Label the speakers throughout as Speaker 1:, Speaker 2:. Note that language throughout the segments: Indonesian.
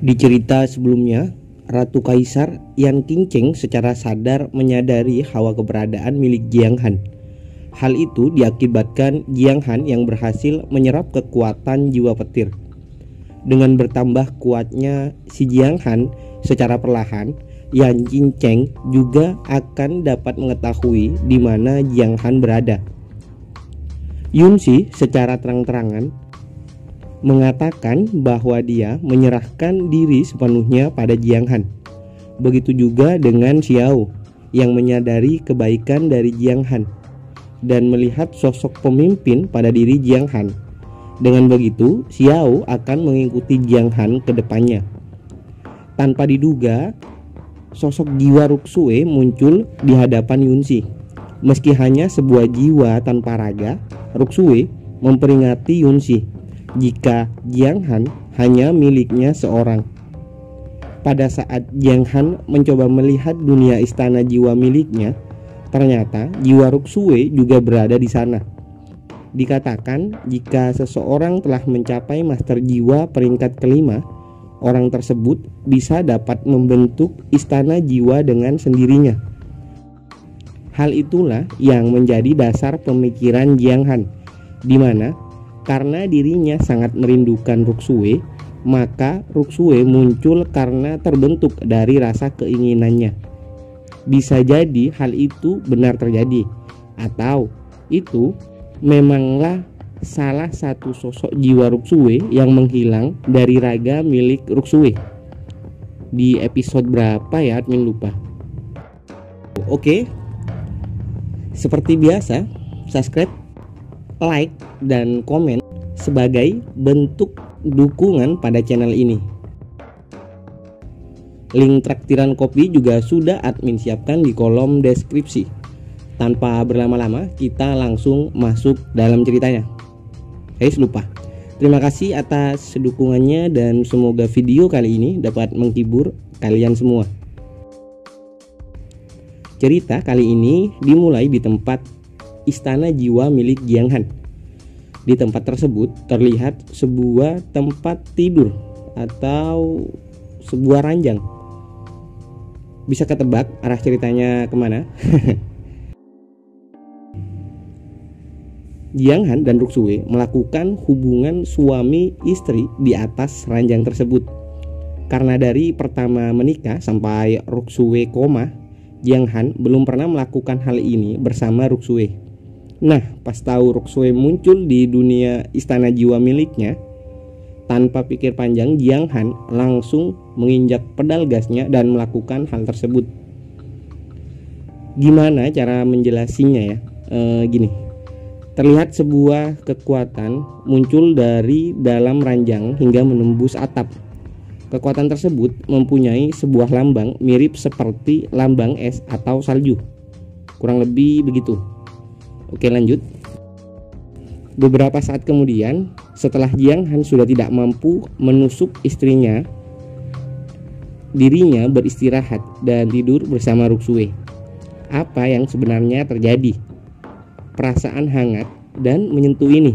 Speaker 1: Di cerita sebelumnya, Ratu Kaisar Yan Qingcheng secara sadar menyadari hawa keberadaan milik Jiang Han. Hal itu diakibatkan Jiang Han yang berhasil menyerap kekuatan jiwa petir. Dengan bertambah kuatnya si Jiang Han, secara perlahan Yan Qingcheng juga akan dapat mengetahui di mana Jiang Han berada. Yunxi secara terang-terangan mengatakan bahwa dia menyerahkan diri sepenuhnya pada Jiang Han. Begitu juga dengan Xiao yang menyadari kebaikan dari Jiang Han dan melihat sosok pemimpin pada diri Jiang Han. Dengan begitu, Xiao akan mengikuti Jiang Han ke depannya. Tanpa diduga, sosok jiwa Ruxue muncul di hadapan Yunxi. Meski hanya sebuah jiwa tanpa raga, Ruxue memperingati Yunxi jika Jiang Han hanya miliknya seorang. Pada saat Jiang Han mencoba melihat dunia istana jiwa miliknya, ternyata jiwa Ruxue juga berada di sana. Dikatakan jika seseorang telah mencapai master jiwa peringkat kelima, orang tersebut bisa dapat membentuk istana jiwa dengan sendirinya. Hal itulah yang menjadi dasar pemikiran Jiang Han, di mana karena dirinya sangat merindukan Ruxue, maka Ruxue muncul karena terbentuk dari rasa keinginannya. Bisa jadi hal itu benar terjadi, atau itu memanglah salah satu sosok jiwa Ruxue yang menghilang dari raga milik Ruxue. Di episode berapa ya, admin lupa. Oke, seperti biasa, subscribe, like, dan komen sebagai bentuk dukungan pada channel ini. Link traktiran kopi juga sudah admin siapkan di kolom deskripsi. Tanpa berlama-lama, kita langsung masuk dalam ceritanya. Lupa. Terima kasih atas dukungannya dan semoga video kali ini dapat menghibur kalian semua. Cerita kali ini dimulai di tempat istana jiwa milik Jiang Han. Di tempat tersebut terlihat sebuah tempat tidur atau sebuah ranjang. Bisa ketebak arah ceritanya kemana? Jiang Han dan Ruxue melakukan hubungan suami istri di atas ranjang tersebut. Karena dari pertama menikah sampai Ruxue koma, Jiang Han belum pernah melakukan hal ini bersama Ruxue. Nah, pas tahu Ruxue muncul di dunia istana jiwa miliknya, tanpa pikir panjang Jiang Han langsung menginjak pedal gasnya dan melakukan hal tersebut. Gimana cara menjelasinya ya? Gini, terlihat sebuah kekuatan muncul dari dalam ranjang hingga menembus atap. Kekuatan tersebut mempunyai sebuah lambang mirip seperti lambang es atau salju. Kurang lebih begitu. Oke, lanjut. Beberapa saat kemudian, setelah Jiang Han sudah tidak mampu menusuk istrinya, dirinya beristirahat dan tidur bersama Ruxue. Apa yang sebenarnya terjadi? Perasaan hangat dan menyentuh ini.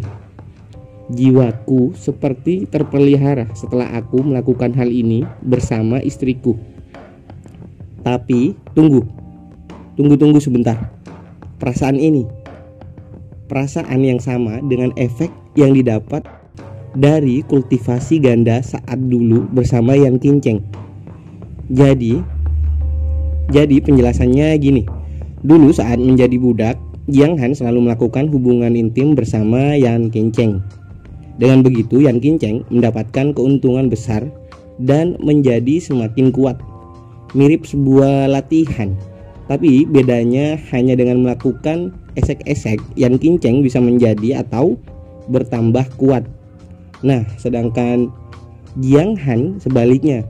Speaker 1: Jiwaku seperti terpelihara setelah aku melakukan hal ini bersama istriku. Tapi tunggu sebentar. Perasaan yang sama dengan efek yang didapat dari kultivasi ganda saat dulu bersama Yan Qingcheng. Jadi penjelasannya gini. Dulu saat menjadi budak, Jiang Han selalu melakukan hubungan intim bersama Yan Qingcheng. Dengan begitu Yan Qingcheng mendapatkan keuntungan besar dan menjadi semakin kuat. Mirip sebuah latihan. Tapi bedanya hanya dengan melakukan esek-esek, Yan Qingcheng bisa menjadi atau bertambah kuat. Nah, sedangkan Jiang Han sebaliknya,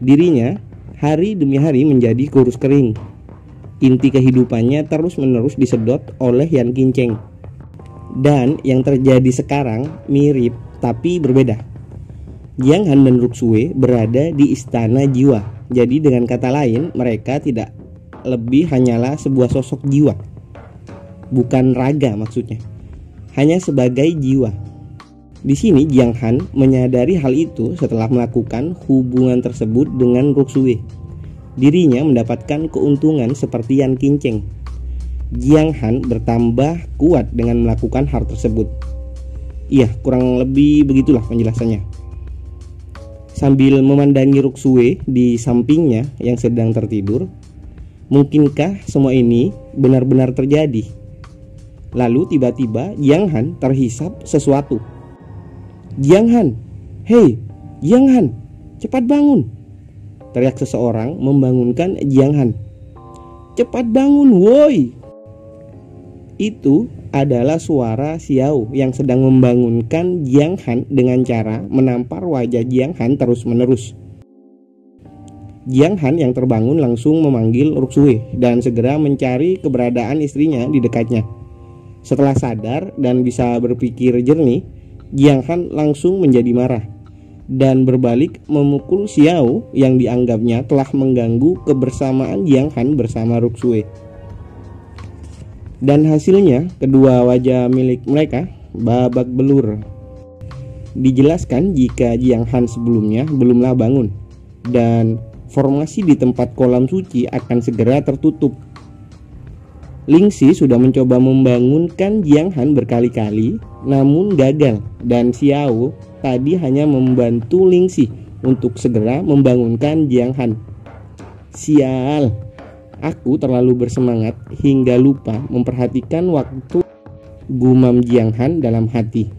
Speaker 1: dirinya hari demi hari menjadi kurus kering. Inti kehidupannya terus-menerus disedot oleh Yan Qingcheng. Dan yang terjadi sekarang mirip tapi berbeda. Jiang Han dan Ruxue berada di istana jiwa. Jadi dengan kata lain, mereka tidak lebih hanyalah sebuah sosok jiwa, bukan raga maksudnya, hanya sebagai jiwa. Di sini Jiang Han menyadari hal itu setelah melakukan hubungan tersebut dengan Ruksue. Dirinya mendapatkan keuntungan seperti Yan Qingcheng. Jiang Han bertambah kuat dengan melakukan hal tersebut. Iya, kurang lebih begitulah penjelasannya. Sambil memandangi Ruksue di sampingnya yang sedang tertidur, mungkinkah semua ini benar-benar terjadi? Lalu tiba-tiba Jiang Han terhisap sesuatu. Jiang Han, hei, Jiang Han, cepat bangun! Teriak seseorang membangunkan Jiang Han. Cepat bangun, woi! Itu adalah suara Xiao yang sedang membangunkan Jiang Han dengan cara menampar wajah Jiang Han terus-menerus. Jiang Han yang terbangun langsung memanggil Ruksue dan segera mencari keberadaan istrinya di dekatnya. Setelah sadar dan bisa berpikir jernih, Jiang Han langsung menjadi marah dan berbalik memukul Xiao yang dianggapnya telah mengganggu kebersamaan Jiang Han bersama Ruksue. Dan hasilnya kedua wajah milik mereka babak belur. Dijelaskan jika Jiang Han sebelumnya belumlah bangun dan formasi di tempat kolam suci akan segera tertutup. Lingxi sudah mencoba membangunkan Jiang Han berkali-kali namun gagal, dan Xiao tadi hanya membantu Lingxi untuk segera membangunkan Jiang Han. Sial, aku terlalu bersemangat hingga lupa memperhatikan waktu, gumam Jiang Han dalam hati.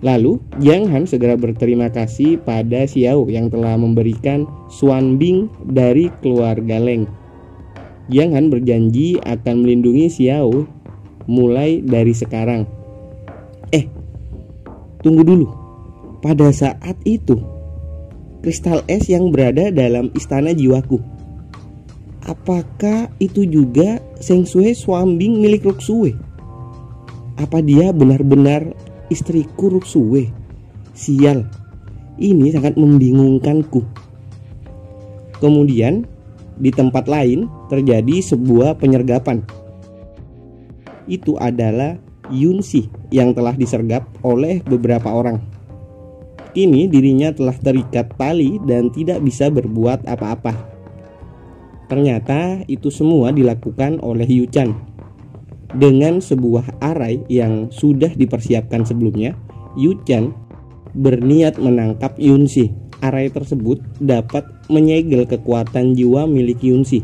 Speaker 1: Lalu Jiang Han segera berterima kasih pada Xiao yang telah memberikan Xuan Bing dari keluarga Leng. Jiang Han berjanji akan melindungi Xiao mulai dari sekarang. Tunggu dulu. Pada saat itu, kristal es yang berada dalam istana jiwaku, apakah itu juga Seng Sui Xuan Bing milik Ruksue? Apa dia benar-benar istriku Ruksue? Sial, ini sangat membingungkanku. Kemudian di tempat lain terjadi sebuah penyergapan. Itu adalah Yunxi yang telah disergap oleh beberapa orang. Kini dirinya telah terikat tali dan tidak bisa berbuat apa-apa. Ternyata itu semua dilakukan oleh Yu Chan. Dengan sebuah arai yang sudah dipersiapkan sebelumnya, Yu Chan berniat menangkap Yunxi. Arai tersebut dapat menyegel kekuatan jiwa milik Yunxi,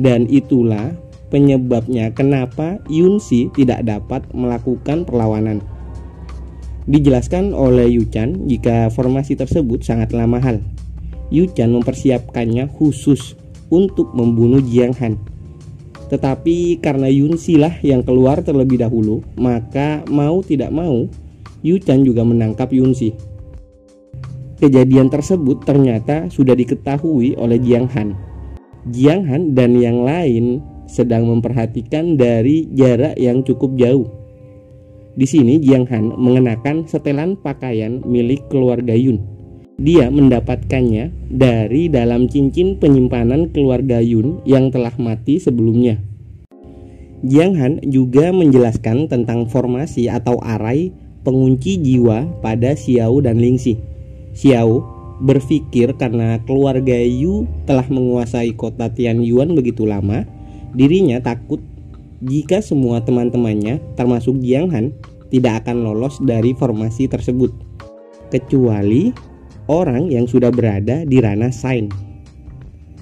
Speaker 1: dan itulah penyebabnya kenapa Yunxi tidak dapat melakukan perlawanan. Dijelaskan oleh Yu Chan jika formasi tersebut sangatlah mahal. Yu Chan mempersiapkannya khusus untuk membunuh Jiang Han. Tetapi karena Yunxi lah yang keluar terlebih dahulu, maka mau tidak mau Yu Chan juga menangkap Yunxi. Kejadian tersebut ternyata sudah diketahui oleh Jiang Han. Jiang Han dan yang lain sedang memperhatikan dari jarak yang cukup jauh. Di sini Jiang Han mengenakan setelan pakaian milik keluarga Yun. Dia mendapatkannya dari dalam cincin penyimpanan keluarga Yun yang telah mati sebelumnya. Jiang Han juga menjelaskan tentang formasi atau arai pengunci jiwa pada Xiao dan Lingxi. Xiao berpikir karena keluarga Yu telah menguasai kota Tianyuan begitu lama, dirinya takut jika semua teman-temannya termasuk Jiang Han tidak akan lolos dari formasi tersebut, kecuali orang yang sudah berada di ranah Sain,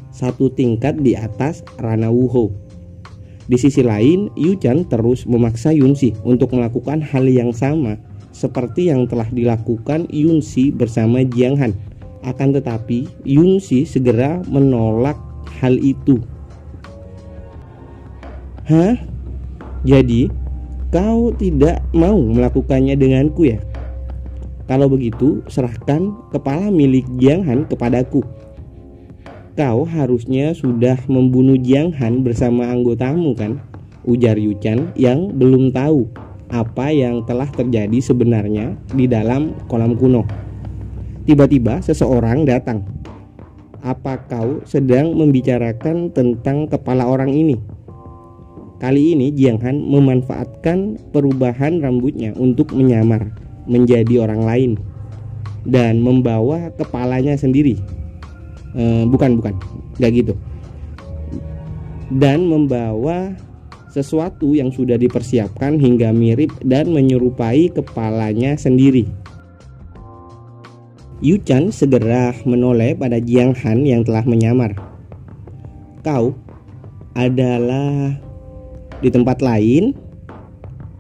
Speaker 1: satu tingkat di atas ranah Wuhou. Di sisi lain, Yu Chan terus memaksa Yunxi untuk melakukan hal yang sama seperti yang telah dilakukan Yunxi bersama Jiang Han. Akan tetapi Yunxi segera menolak hal itu. Hah? Jadi kau tidak mau melakukannya denganku ya? Kalau begitu serahkan kepala milik Jiang Han kepadaku. Kau harusnya sudah membunuh Jiang Han bersama anggotamu kan? Ujar Yu Chan yang belum tahu apa yang telah terjadi sebenarnya di dalam kolam kuno. Tiba-tiba seseorang datang. Apa kau sedang membicarakan tentang kepala orang ini? Kali ini Jiang Han memanfaatkan perubahan rambutnya untuk menyamar menjadi orang lain dan membawa kepalanya sendiri. Bukan, gak gitu. Dan membawa sesuatu yang sudah dipersiapkan hingga mirip dan menyerupai kepalanya sendiri. Yu Chan segera menoleh pada Jiang Han yang telah menyamar. Kau adalah di tempat lain?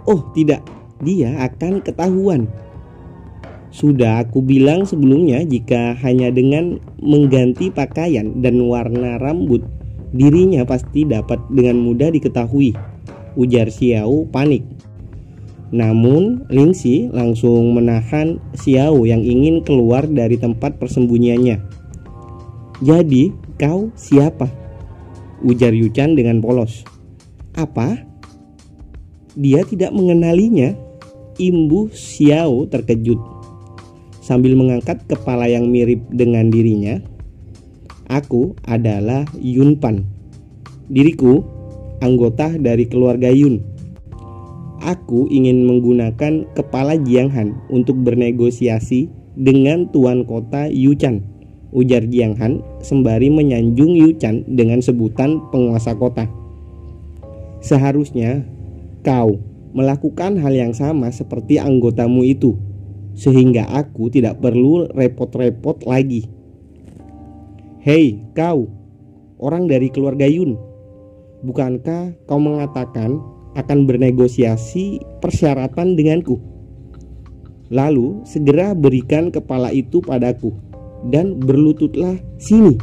Speaker 1: Oh tidak, dia akan ketahuan. Sudah aku bilang sebelumnya, jika hanya dengan mengganti pakaian dan warna rambut, dirinya pasti dapat dengan mudah diketahui, ujar Xiao panik. Namun Lingxi langsung menahan Xiao yang ingin keluar dari tempat persembunyiannya. Jadi kau siapa? Ujar Yu Chan dengan polos. Apa? Dia tidak mengenalinya. Imbuh Xiao terkejut sambil mengangkat kepala yang mirip dengan dirinya. Aku adalah Yun Pan. Diriku anggota dari keluarga Yun. Aku ingin menggunakan kepala Jiang Han untuk bernegosiasi dengan tuan kota Yu Chan, ujar Jiang Han sembari menyanjung Yu Chan dengan sebutan penguasa kota. Seharusnya kau melakukan hal yang sama seperti anggotamu itu, sehingga aku tidak perlu repot-repot lagi. Hei kau, orang dari keluarga Yun, bukankah kau mengatakan akan bernegosiasi persyaratan denganku? Lalu segera berikan kepala itu padaku dan berlututlah sini,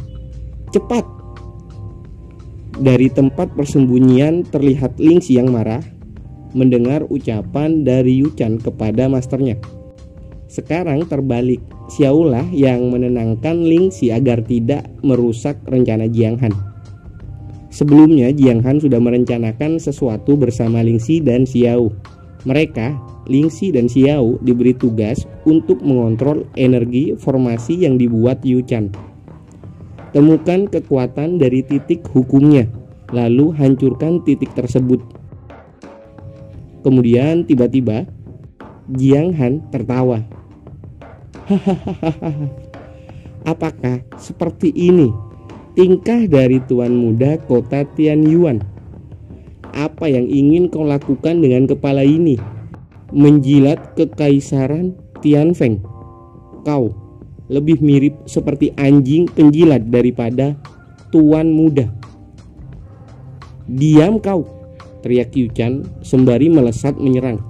Speaker 1: cepat. Dari tempat persembunyian terlihat Lingxi yang marah mendengar ucapan dari Yu Chan kepada masternya. Sekarang terbalik, Xiao lah yang menenangkan Lingxi agar tidak merusak rencana Jiang Han. Sebelumnya Jiang Han sudah merencanakan sesuatu bersama Lingxi dan Xiao. Mereka, Lingxi dan Xiao, diberi tugas untuk mengontrol energi formasi yang dibuat Yu Chan. Temukan kekuatan dari titik hukumnya, lalu hancurkan titik tersebut. Kemudian tiba-tiba Jiang Han tertawa. Hahaha. Apakah seperti ini tingkah dari tuan muda kota Tianyuan? Apa yang ingin kau lakukan dengan kepala ini? Menjilat kekaisaran Tianfeng? Kau lebih mirip seperti anjing penjilat daripada tuan muda. Diam kau, teriak Yu Chan sembari melesat menyerang.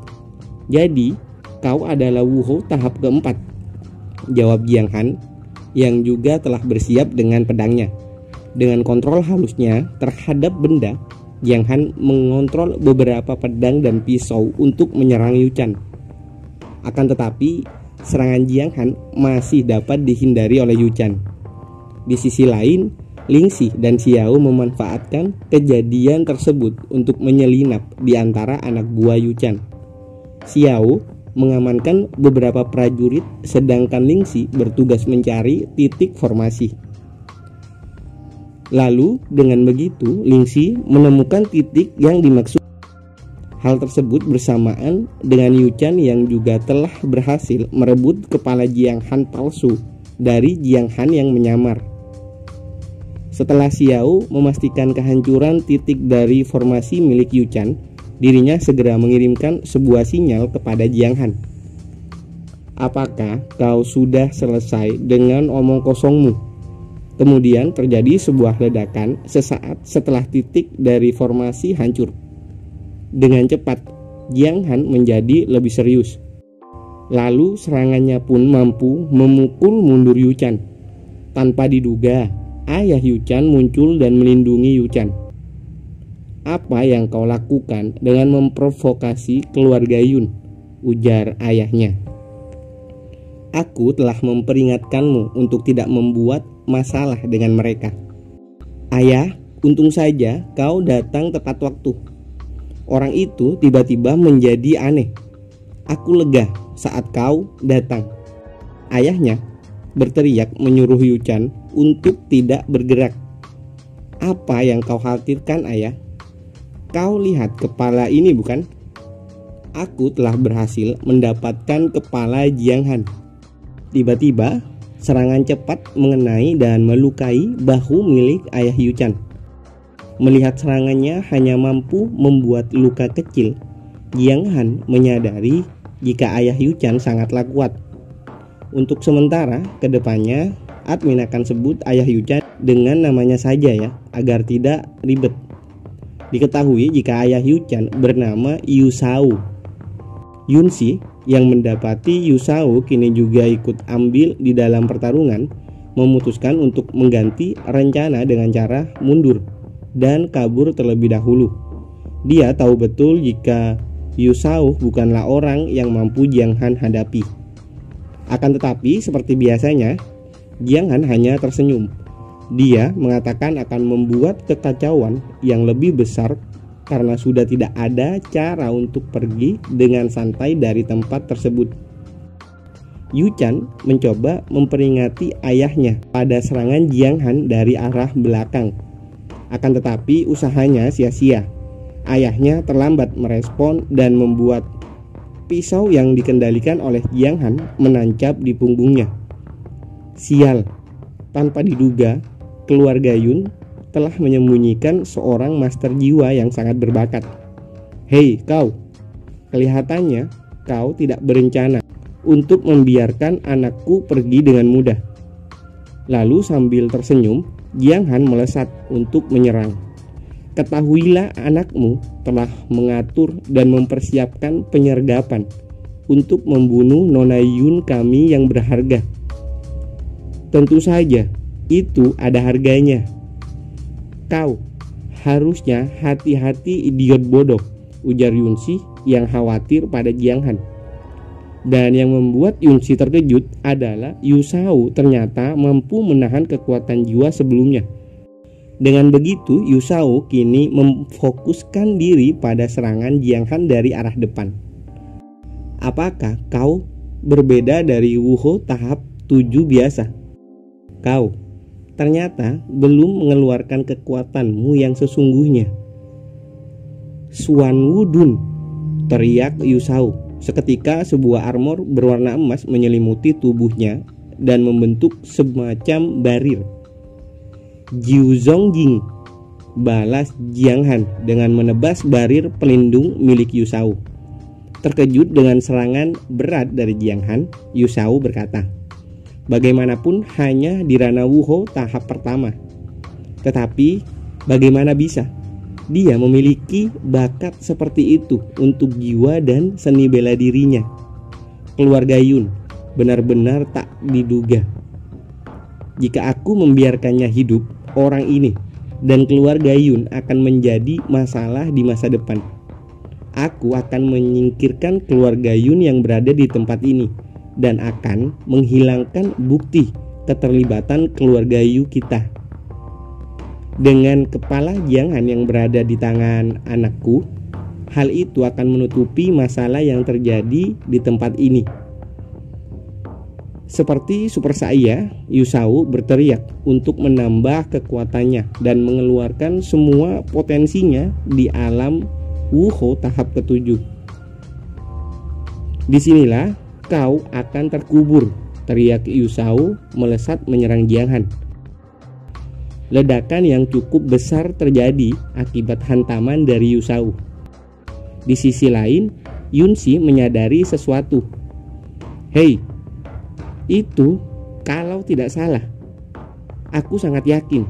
Speaker 1: Jadi kau adalah Wu Hou tahap keempat, jawab Jiang Han yang juga telah bersiap dengan pedangnya. Dengan kontrol halusnya terhadap benda, Jiang Han mengontrol beberapa pedang dan pisau untuk menyerang Yu Chan. Akan tetapi serangan Jiang Han masih dapat dihindari oleh Yu Chan. Di sisi lain, Lingxi dan Xiao memanfaatkan kejadian tersebut untuk menyelinap di antara anak buah Yu Chan. Xiao mengamankan beberapa prajurit, sedangkan Lingxi bertugas mencari titik formasi. Lalu dengan begitu Lingxi menemukan titik yang dimaksud. Hal tersebut bersamaan dengan Yu Chan yang juga telah berhasil merebut kepala Jiang Han palsu dari Jiang Han yang menyamar. Setelah Xiao memastikan kehancuran titik dari formasi milik Yu Chan, dirinya segera mengirimkan sebuah sinyal kepada Jiang Han. Apakah kau sudah selesai dengan omong kosongmu? Kemudian terjadi sebuah ledakan sesaat setelah titik dari formasi hancur. Dengan cepat, Jiang Han menjadi lebih serius. Lalu serangannya pun mampu memukul mundur Yu Chan. Tanpa diduga, ayah Yu Chan muncul dan melindungi Yu Chan. Apa yang kau lakukan dengan memprovokasi keluarga Yun? Ujar ayahnya. Aku telah memperingatkanmu untuk tidak membuat masalah dengan mereka. Ayah, untung saja kau datang tepat waktu. Orang itu tiba-tiba menjadi aneh. Aku lega saat kau datang. Ayahnya berteriak menyuruh Yu Chan untuk tidak bergerak. Apa yang kau khawatirkan, ayah? Kau lihat kepala ini bukan? Aku telah berhasil mendapatkan kepala Jiang Han. Tiba-tiba serangan cepat mengenai dan melukai bahu milik ayah Yu Chan. Melihat serangannya hanya mampu membuat luka kecil, Jiang Han menyadari jika ayah Yu Chan sangatlah kuat. Untuk sementara kedepannya, admin akan sebut ayah Yu Chan dengan namanya saja ya, agar tidak ribet. Diketahui jika ayah Yu Chan bernama Yu Shao. Yunxi yang mendapati Yu Shao kini juga ikut ambil di dalam pertarungan, memutuskan untuk mengganti rencana dengan cara mundur dan kabur terlebih dahulu. Dia tahu betul jika Yu Shao bukanlah orang yang mampu Jiang Han hadapi. Akan tetapi seperti biasanya, Jiang Han hanya tersenyum. Dia mengatakan akan membuat kekacauan yang lebih besar karena sudah tidak ada cara untuk pergi dengan santai dari tempat tersebut. Yu Chan mencoba memperingati ayahnya pada serangan Jiang Han dari arah belakang. Akan tetapi usahanya sia-sia. Ayahnya terlambat merespon dan membuat pisau yang dikendalikan oleh Jiang Han menancap di punggungnya. Sial, tanpa diduga, keluarga Yun telah menyembunyikan seorang master jiwa yang sangat berbakat. Hei kau, kelihatannya kau tidak berencana untuk membiarkan anakku pergi dengan mudah. Lalu sambil tersenyum, Jiang Han melesat untuk menyerang. Ketahuilah anakmu telah mengatur dan mempersiapkan penyergapan untuk membunuh Nona Yun kami yang berharga. Tentu saja itu ada harganya. Kau harusnya hati-hati idiot bodoh, ujar Yunxi yang khawatir pada Jiang Han. Dan yang membuat Yunxi terkejut adalah Yu Shao ternyata mampu menahan kekuatan jiwa sebelumnya. Dengan begitu, Yu Shao kini memfokuskan diri pada serangan Jiang Han dari arah depan. Apakah kau berbeda dari Wuho tahap 7 biasa? Kau ternyata belum mengeluarkan kekuatanmu yang sesungguhnya. Suan Wudun, teriak Yu Shao. Seketika sebuah armor berwarna emas menyelimuti tubuhnya dan membentuk semacam barir. Jiu Zongjing, balas Jiang Han dengan menebas barir pelindung milik Yu Shao. Terkejut dengan serangan berat dari Jiang Han, Yu Shao berkata, bagaimanapun hanya di ranah Wuho tahap pertama. Tetapi bagaimana bisa dia memiliki bakat seperti itu untuk jiwa dan seni bela dirinya? Keluarga Yun benar-benar tak diduga. Jika aku membiarkannya hidup, orang ini dan keluarga Yun akan menjadi masalah di masa depan. Aku akan menyingkirkan keluarga Yun yang berada di tempat ini dan akan menghilangkan bukti keterlibatan keluarga Yu kita. Dengan kepala Jiang Han yang berada di tangan anakku, hal itu akan menutupi masalah yang terjadi di tempat ini. Seperti Super Saya, Yu Shao berteriak untuk menambah kekuatannya dan mengeluarkan semua potensinya di alam Wuho tahap ke-7. Disinilah kau akan terkubur, teriak Yu Shao melesat menyerang Jiang Han. Ledakan yang cukup besar terjadi akibat hantaman dari Yu Shao. Di sisi lain, Yunxi menyadari sesuatu. Hei, itu kalau tidak salah, aku sangat yakin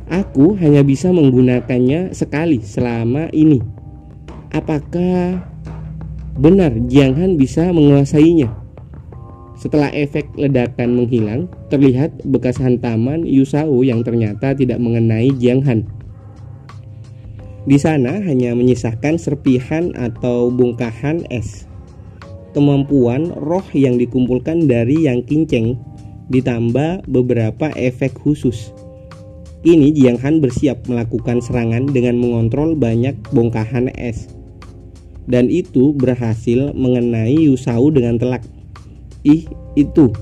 Speaker 1: aku hanya bisa menggunakannya sekali selama ini. Apakah benar Jiang Han bisa menguasainya? Setelah efek ledakan menghilang, terlihat bekas hantaman Yu Shao yang ternyata tidak mengenai Jiang Han. Di sana hanya menyisakan serpihan atau bongkahan es. Kemampuan roh yang dikumpulkan dari Yang Kinceng ditambah beberapa efek khusus. Kini Jiang Han bersiap melakukan serangan dengan mengontrol banyak bongkahan es. Dan itu berhasil mengenai Yu Shao dengan telak. Itu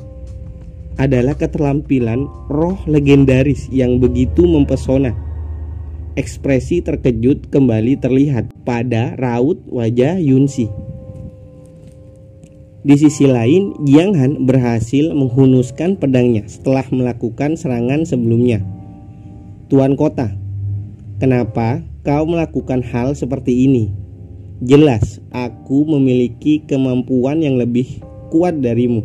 Speaker 1: adalah keterampilan roh legendaris yang begitu mempesona. Ekspresi terkejut kembali terlihat pada raut wajah Yunsi. Di sisi lain, Jiang Han berhasil menghunuskan pedangnya setelah melakukan serangan sebelumnya. "Tuan kota, kenapa kau melakukan hal seperti ini? Jelas aku memiliki kemampuan yang lebih kuat darimu.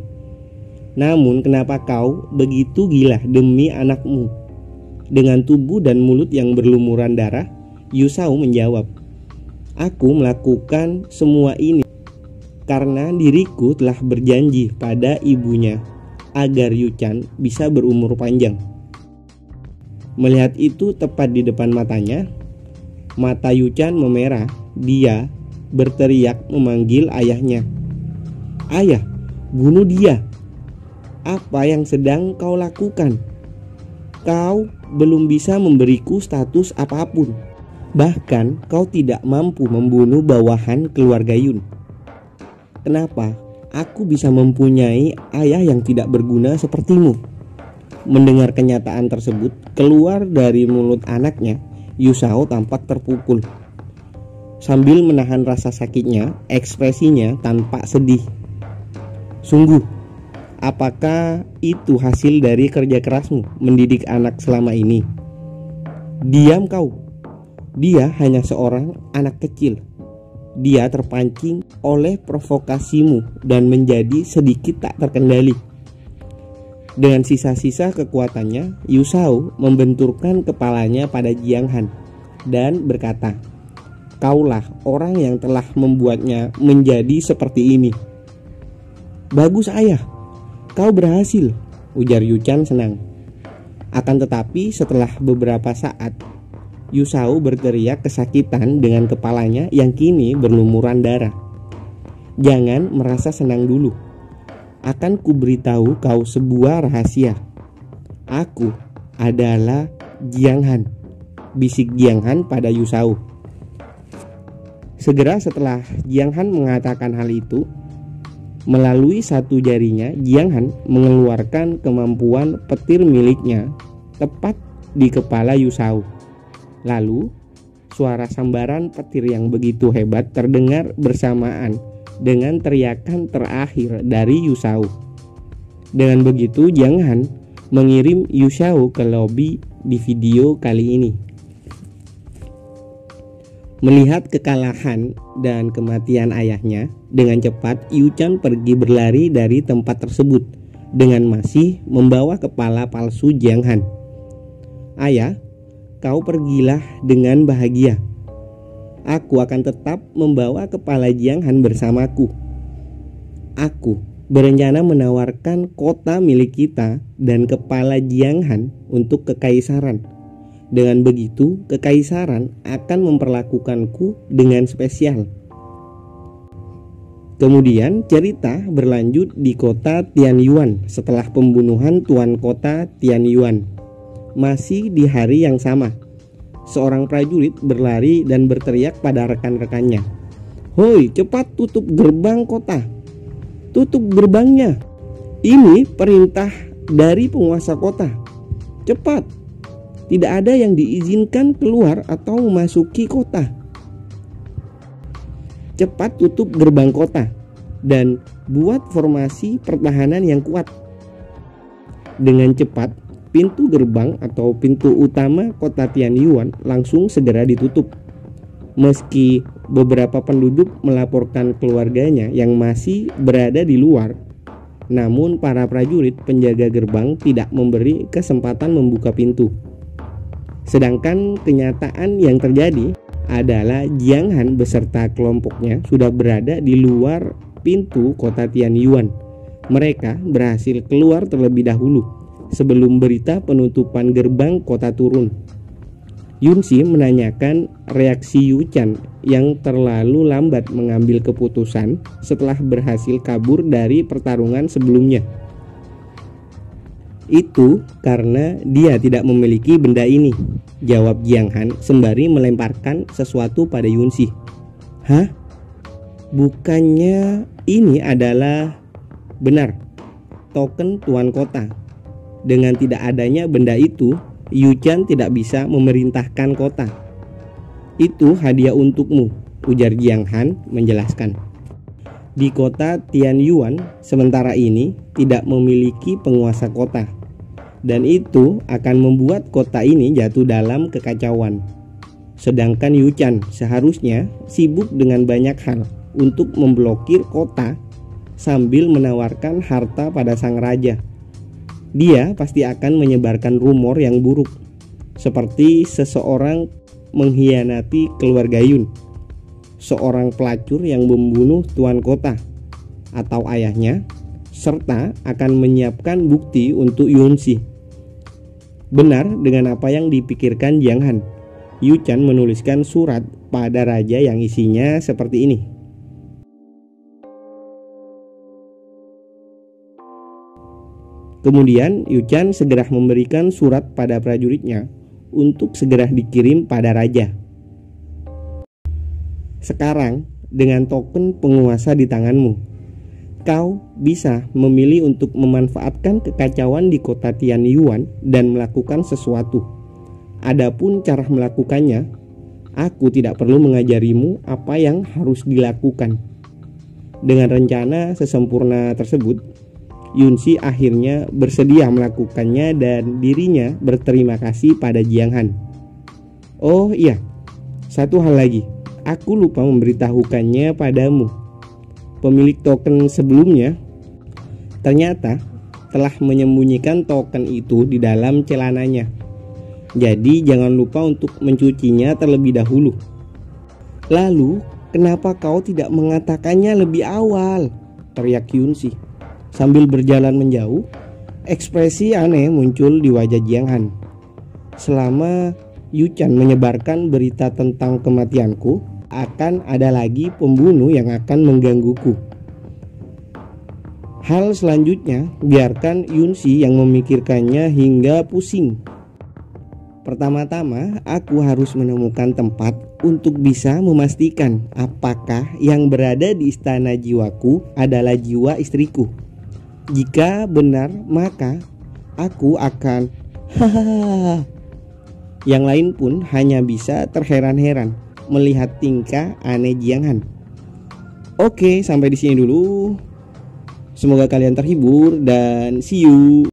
Speaker 1: Namun kenapa kau begitu gila demi anakmu?" Dengan tubuh dan mulut yang berlumuran darah, Yu Shao menjawab, "Aku melakukan semua ini karena diriku telah berjanji pada ibunya agar Yu Chan bisa berumur panjang." Melihat itu tepat di depan matanya, mata Yu Chan memerah. Dia berteriak memanggil ayahnya. "Ayah, bunuh dia! Apa yang sedang kau lakukan? Kau belum bisa memberiku status apapun. Bahkan kau tidak mampu membunuh bawahan keluarga Yun. Kenapa aku bisa mempunyai ayah yang tidak berguna sepertimu?" Mendengar kenyataan tersebut keluar dari mulut anaknya, Yu Shao tampak terpukul. Sambil menahan rasa sakitnya, ekspresinya tampak sedih. "Sungguh, apakah itu hasil dari kerja kerasmu mendidik anak selama ini? Diam kau. Dia hanya seorang anak kecil. Dia terpancing oleh provokasimu dan menjadi sedikit tak terkendali." Dengan sisa-sisa kekuatannya, Yu Shao membenturkan kepalanya pada Jiang Han dan berkata, "Kaulah orang yang telah membuatnya menjadi seperti ini." "Bagus ayah, kau berhasil," ujar Yu Chan senang. Akan tetapi setelah beberapa saat, Yu Shao berteriak kesakitan dengan kepalanya yang kini berlumuran darah. "Jangan merasa senang dulu. Akan kuberitahu kau sebuah rahasia. Aku adalah Jiang Han," bisik Jiang Han pada Yu Shao. Segera setelah Jiang Han mengatakan hal itu, melalui satu jarinya Jiang Han mengeluarkan kemampuan petir miliknya tepat di kepala Yu Shao. Lalu suara sambaran petir yang begitu hebat terdengar bersamaan dengan teriakan terakhir dari Yu Shao. Dengan begitu Jiang Han mengirim Yu Shao ke lobi di video kali ini. Melihat kekalahan dan kematian ayahnya, dengan cepat Yu Chan pergi berlari dari tempat tersebut dengan masih membawa kepala palsu Jiang Han. "Ayah, kau pergilah dengan bahagia. Aku akan tetap membawa kepala Jiang Han bersamaku. Aku berencana menawarkan kota milik kita dan kepala Jiang Han untuk kekaisaran. Dengan begitu, kekaisaran akan memperlakukanku dengan spesial." Kemudian cerita berlanjut di kota Tianyuan setelah pembunuhan tuan kota Tianyuan. Masih di hari yang sama, seorang prajurit berlari dan berteriak pada rekan-rekannya, "Hoi, cepat tutup gerbang kota. Tutup gerbangnya. Ini perintah dari penguasa kota. Cepat. Tidak ada yang diizinkan keluar atau memasuki kota. Cepat tutup gerbang kota dan buat formasi pertahanan yang kuat." Dengan cepat, pintu gerbang atau pintu utama kota Tianyuan langsung segera ditutup. Meski beberapa penduduk melaporkan keluarganya yang masih berada di luar, namun para prajurit penjaga gerbang tidak memberi kesempatan membuka pintu. Sedangkan kenyataan yang terjadi adalah Jiang Han beserta kelompoknya sudah berada di luar pintu kota Tianyuan. Mereka berhasil keluar terlebih dahulu sebelum berita penutupan gerbang kota turun. Yunsi menanyakan reaksi Yu Chan yang terlalu lambat mengambil keputusan setelah berhasil kabur dari pertarungan sebelumnya. "Itu karena dia tidak memiliki benda ini," jawab Jiang Han sembari melemparkan sesuatu pada Yunsi. "Hah? Bukannya ini adalah..." "Benar, token tuan kota. Dengan tidak adanya benda itu, Yuchan tidak bisa memerintahkan kota. Itu hadiah untukmu, ujar Jiang Han menjelaskan. Di kota Tianyuan sementara ini tidak memiliki penguasa kota, dan itu akan membuat kota ini jatuh dalam kekacauan. Sedangkan Yuchan seharusnya sibuk dengan banyak hal untuk memblokir kota sambil menawarkan harta pada sang raja. Dia pasti akan menyebarkan rumor yang buruk, seperti seseorang mengkhianati keluarga Yun, seorang pelacur yang membunuh tuan kota atau ayahnya, serta akan menyiapkan bukti untuk Yunxi. Benar dengan apa yang dipikirkan Jiang Han, Yuchan menuliskan surat pada raja yang isinya seperti ini. Kemudian Yuchan segera memberikan surat pada prajuritnya untuk segera dikirim pada raja. Sekarang dengan token penguasa di tanganmu, kau bisa memilih untuk memanfaatkan kekacauan di kota Tianyuan dan melakukan sesuatu. Adapun cara melakukannya, aku tidak perlu mengajarimu apa yang harus dilakukan. Dengan rencana sesempurna tersebut, Yunxi akhirnya bersedia melakukannya dan dirinya berterima kasih pada Jiang Han. Oh iya, satu hal lagi, aku lupa memberitahukannya padamu. Pemilik token sebelumnya ternyata telah menyembunyikan token itu di dalam celananya. Jadi jangan lupa untuk mencucinya terlebih dahulu. Lalu, kenapa kau tidak mengatakannya lebih awal? Teriak Yunxi. Sambil berjalan menjauh, ekspresi aneh muncul di wajah Jiang Han. Selama Yuchan menyebarkan berita tentang kematianku, akan ada lagi pembunuh yang akan menggangguku. Hal selanjutnya, biarkan Yunxi yang memikirkannya hingga pusing. Pertama-tama, aku harus menemukan tempat untuk bisa memastikan apakah yang berada di istana jiwaku adalah jiwa istriku. Jika benar, maka aku akan hahaha. Yang lain pun hanya bisa terheran-heran melihat tingkah aneh Jiang Han. Oke, sampai di sini dulu. Semoga kalian terhibur dan see you.